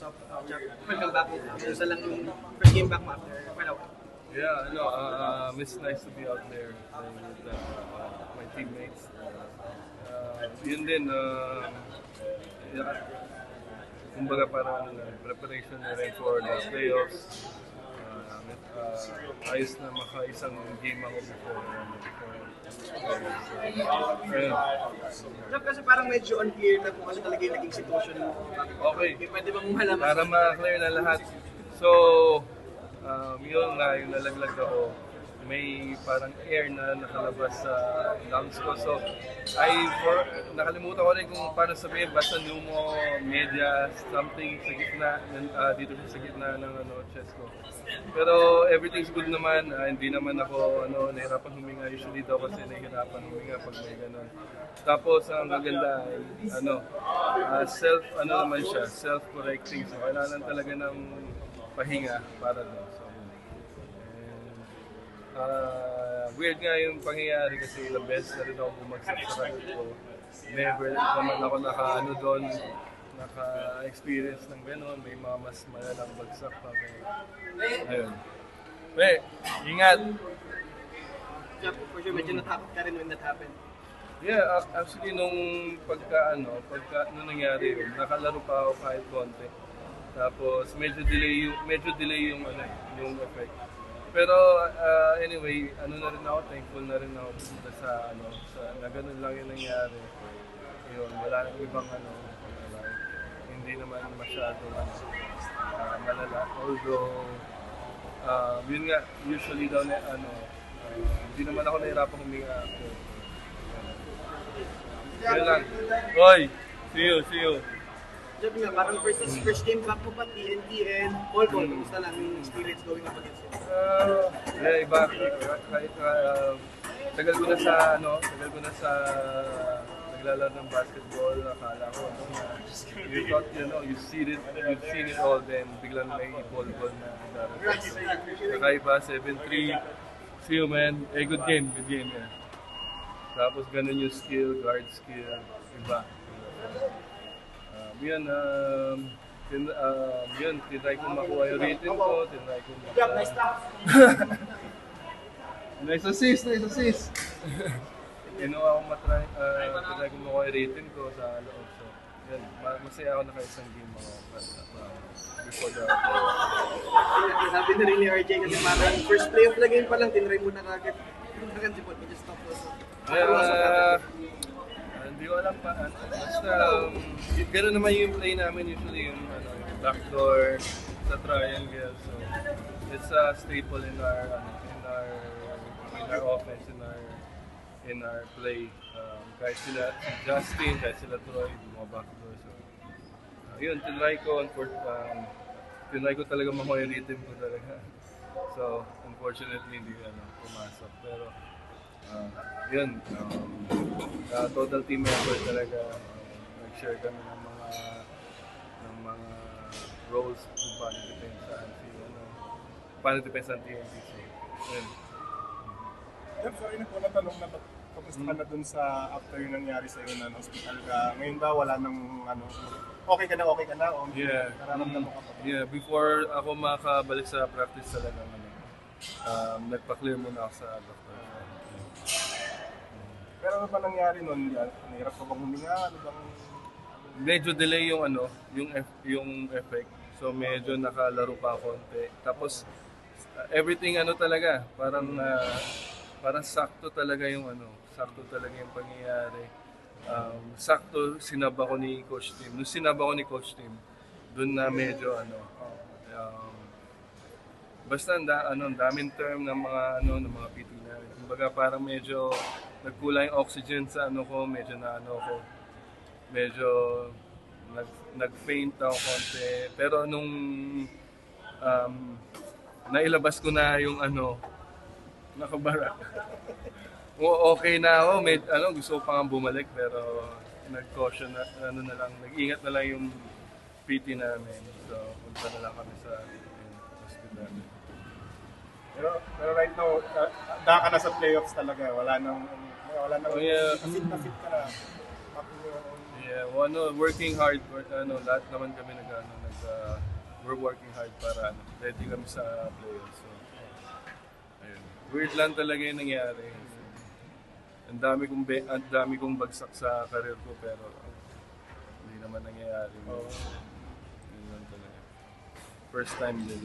off, welcome back. Isa lang yung first game back mo after quite a while. Yeah, I know. It's nice to be out there playing with my teammates. Yun din, yeah, kumbaga parang preparation na rin for the playoffs. Ayos na maka-isang game ako before. Kasi parang medyo unclear na kung ano talaga yung naging sitwasyon mo. Okay. Pwede bang malaman? Para ma-clear na lahat. So, yun nga, yung nalaglag ako, may parang air na nakalabas sa lungs ko. So, nakalimutan ko rin kung paano sabihin, basta pneumo, media, something sa gitna, dito sa gitna ng chest ko. Pero everything's good naman, hindi naman ako nahirapan huminga. Usually daw kasi nahihirapan huminga pag may ganun. Tapos ang maganda ay naman siya, self-correcting. So, kailangan talaga ng pahinga para doon. So, weird nga yung pangyayari kasi ilang beses na rin ako bumagsak sa racket ko. Never naman ako naka-experience ng gano'n. May mga mas malalang bagsak pa. Ayun. Ingat! For sure, medyo natakot ka rin when that happened. Yeah, actually nung nung nangyari yun, nakalaro pa ako kahit konti. Tapos medyo delay yung effect. Pero anyway, na rin ako, thankful na rin ako sa na ganun lang yung nangyari. Yun, wala nang ibang hindi naman masyadong malala. Although, yun nga, usually daw hindi naman ako nahirapang huminga ako. Yun lang. Hoy! See you! Job nga, parang first game back mo pa, TNT and Paul, kumusta lang yung experience going up against it? Iba. Kahit tagal ko na sa naglalaro ng basketball, akala ko, you thought, you've seen it all, then biglang may ball na darating. Kakaiba, 7-3. See you, man. Good game, yeah. Tapos ganun yung guard skill, iba. Yun, tinry ko makuha yung rating ko, tinry ko Nice assist! Ginawa ko tinry ko makuha yung rating ko sa loob. So, yun, masaya ako naka-isang game ako before the Sabi na rin ni RJ kasi parang first play of the game pa lang, tinry mo na kagad. Hanggang si Paul, just stop also. Hindi ko alam pa. Basta, gano'n naman yung play namin usually, yung backdoor sa triangle. So, it's a staple in our offense, in our play. Kahit sila Justin, kahit sila Troy, mga backdoor. So, yun, tinry ko talaga makuha yung rhythm ko talaga. So, unfortunately, hindi pumasok. Pero, yun, total team member talaga, nag-share kami ng mga roles kung paano depensa ang TNT. So, yun. Sorry na po natanong na kamusta ka na dun sa after yung nangyari sa'yo na hospital ka. Ngayon ba wala nang okay ka na o nararamdaman ka pa? Yeah, before ako makabalik sa practice talaga nagpa-clear muna ako sa doctor. Pero ano ba nangyari nun? Nahirap ka bang huminga? Medyo delay yung effect. So medyo nakalaro pa konti. Tapos everything talaga, parang sakto talaga yung pangyayari. Sakto sinab ako ni Coach Tim. Nung sinab ako ni Coach Tim, doon na medyo basta daming term ng mga PT na. Kumbaga parang medyo nagkulang yung oxygen sa medyo nag-faint ako konti. Pero nung nailabas ko na yung nakabara. Okay na ako, gusto ko pa nga bumalik pero nag-caution na lang, nag-ingat na lang yung PT namin. So punta na lang kami sa hospital. Pero right now, ka na sa playoffs talaga. Wala nang fit na fit ka na. Yeah, well, working hard, lahat naman kami we're working hard para ready kami sa playoffs. So, ayun. Weird lang talaga yung nangyari. Ang dami kong bagsak sa career ko pero hindi naman nangyayari. Yun lang talaga. First time din.